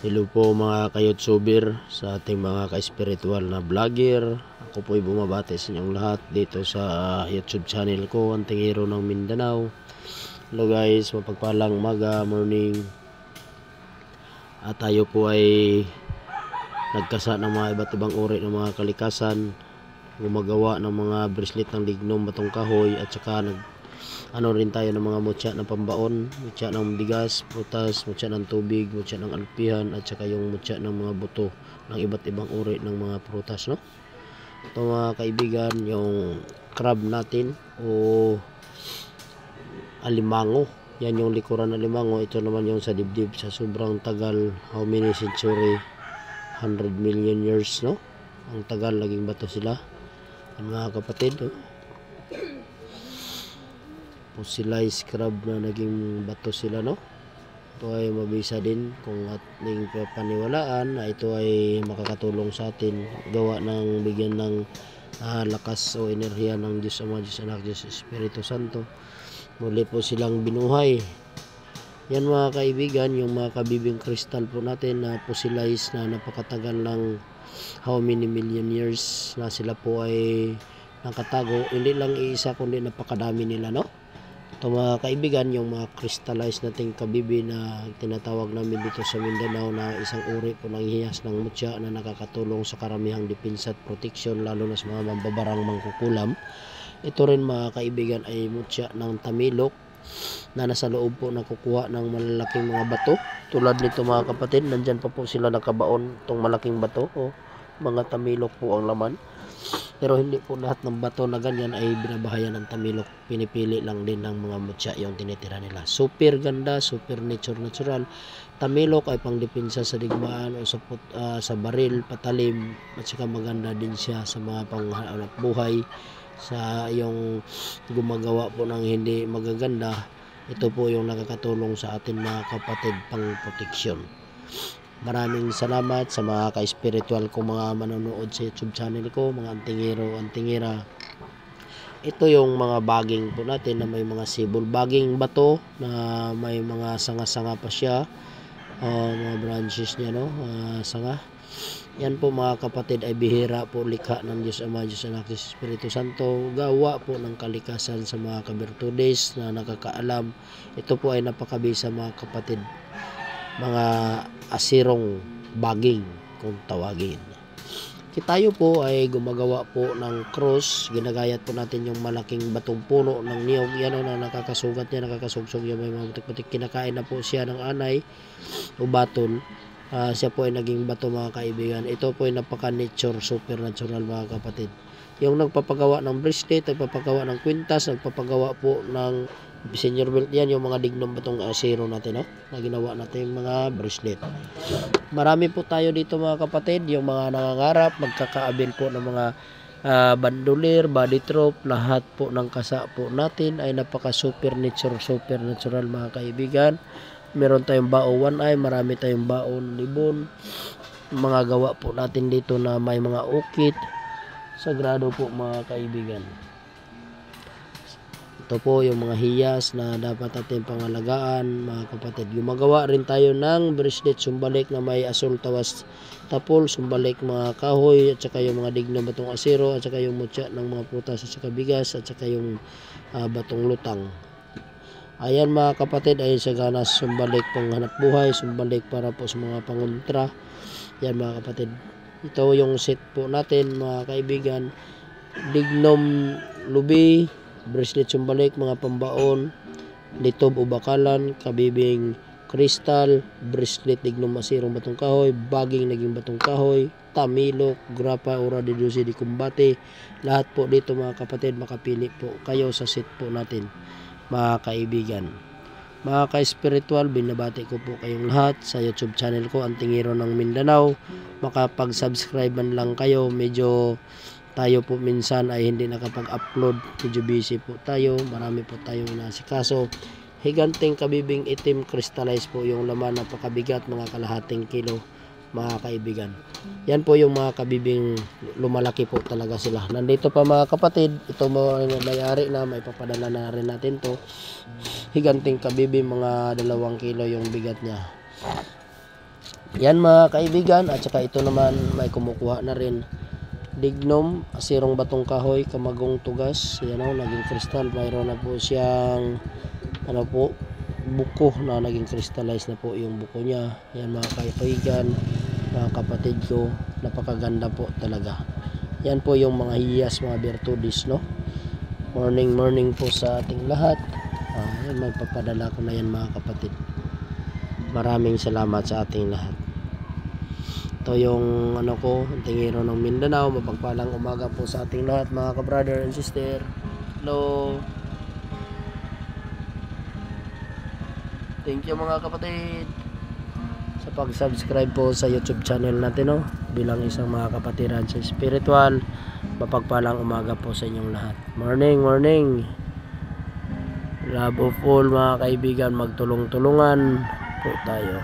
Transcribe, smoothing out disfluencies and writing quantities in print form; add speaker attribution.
Speaker 1: Hello po mga ka-YouTuber sa ating mga ka-spiritual na vlogger. Ako po ay bumabati sa inyong lahat dito sa YouTube channel ko, Ang Tingero ng Mindanao. Hello guys, mapagpalang umaga, morning. At tayo po ay nagkasa ng mga iba't ibang uri ng mga kalikasan, gumagawa ng mga bracelet ng lignom, batong kahoy, at saka rin tayo ng mga mutya ng pambaon, mutya ng bigas, prutas, mutya ng tubig, mutya ng alpihan, at saka yung mutya ng mga buto ng iba't ibang uri ng mga prutas, no? Ito mga kaibigan, yung crab natin o alimango. Yan yung likuran ng alimango. Ito naman yung sa dibdib sa sobrang tagal, how many century, 100 million years, no? Ang tagal, naging bato sila. Yan mga kapatid, no? Fossilized crab na naging bato sila, no? Ito ay mabisa din kung ating paniwalaan na ito ay makakatulong sa atin gawa ng bigyan ng lakas o enerhiya ng Diyos Ama, Diyos Anak, Diyos Espiritu Santo. Muli po silang binuhay. Yan mga kaibigan, yung mga kabibing kristal po natin na fossilized na napakatagal ng how many million years na sila po ay nakatago. Hindi lang iisa kundi napakadami nila, no? Ito mga kaibigan, yung mga crystallized nating kabibi na tinatawag namin dito sa Mindanao na isang uri po ng hiyas ng mutya na nakakatulong sa karamihang depensa at protection lalo na sa mga mambabarang mangkukulam. Ito rin mga kaibigan ay mutya ng tamilok na nasa loob po nakukuha ng malalaking mga bato. Tulad nito mga kapatid, nandyan pa po sila nakabaon itong malaking bato o mga tamilok po ang laman. Pero hindi po lahat ng bato na ganyan ay binabahayan ng tamilok. Pinipili lang din ng mga mutya yung tinitira nila. Super ganda, super natural. Tamilok ay pangdepensa sa digmaan o sa baril, patalim. At saka maganda din siya sa mga panghanap buhay. Sa yung gumagawa po ng hindi magaganda. Ito po yung nakakatulong sa atin mga kapatid pang proteksyon. Maraming salamat sa mga ka-spiritual ko mga manonood sa YouTube channel ko, mga antingero, antingera. Ito yung mga baging po natin na may mga sibol. Baging bato na may mga sanga-sanga pa siya. Mga branches niya, no? Sanga. Yan po mga kapatid ay bihira po, likha ng Diyos Ama, Diyos Anak, Diyos Espiritu Santo. Gawa po ng kalikasan sa mga kabirtudes na nakakaalam. Ito po ay napakabisa mga kapatid. Mga asirong baging kung tawagin. Tayo po ay gumagawa po ng cross. Ginagayat po natin yung malaking batong puno ng niyog. Yan o na nakakasugat niya, nakakasugsog niya. May mga butik-butik. Kinakain na po siya ng anay o baton. Siya po ay naging bato mga kaibigan. Ito po ay napaka-nature, supernatural mga kapatid. Yung nagpapagawa ng bracelet, nagpapagawa ng kwintas, nagpapagawa po ng senior belt, yan yung mga dignom batong zero natin, no? Na ginawa natin yung mga bracelet. Marami po tayo dito mga kapatid, yung mga nangangarap, magkakaabil po ng mga bandolier, body trope, lahat po ng kasa po natin ay napaka supernatural mga kaibigan. Meron tayong bao one eye, marami tayong baon libon, mga gawa po natin dito na may mga ukit. Sagrado po mga kaibigan. Ito po yung mga hiyas na dapat natin pangalagaan mga kapatid. Gumagawa rin tayo ng bracelet sumbalik na may asul tawas tapol, sumbalik mga kahoy, at saka yung mga digna batong asero, at saka yung mutya ng mga prutas, at saka bigas, at saka yung batong lutang. Ayan mga kapatid ay sa ganas sumbalik pang hanap buhay, sumbalik para po sa mga pangontra. Yan mga kapatid. Ito yung set po natin mga kaibigan. Dignom lubi, bracelet sumbalik, mga pambaon, litob o bakalan, kabibing kristal, bracelet dignom asirong batong kahoy, baging naging batong kahoy, tamilok, grapa, ora de dulce de combate. Lahat po dito mga kapatid, makapili po kayo sa set po natin mga kaibigan. Mga ka-spiritual, binabati ko po kayong lahat sa YouTube channel ko, Ang Tingero ng Mindanao. Makapag-subscribe man lang kayo. Medyo tayo po minsan ay hindi nakapag-upload. Medyo busy po tayo. Marami po tayong nasikaso. Higanting kabibing itim, crystallized po yung laman, napakabigat, mga kalahating kilo mga kaibigan. Yan po yung mga kabibing lumalaki po talaga sila. Nandito pa mga kapatid, ito may-ari na, may papadala na rin natin to. Higanting kabibi, mga 2 kilo yung bigat niya. Yan mga kaibigan, at saka ito naman may kumukuha na rin. Dignum, asirong batong kahoy, kamagong tugas. Yan o, naging kristal. Mayroon na po siyang ano po, buko na naging crystallize na po yung buko niya. Yan mga kaibigan, mga kapatid ko, napakaganda po talaga. Yan po yung mga hiyas, mga virtudes, no? Morning po sa ating lahat. Yan, may papadala ko na yan mga kapatid. Maraming salamat sa ating lahat. Ito yung ano ko, tingiro ng Mindanao. Mapagpalang umaga po sa ating lahat mga ka-brother and sister. Hello. Thank you mga kapatid sa pag-subscribe po sa YouTube channel natin, no? Bilang isang mga kapatiran sa spiritual. Mapagpalang umaga po sa inyong lahat. Morning. Love of all mga kaibigan, magtulong-tulungan po tayo.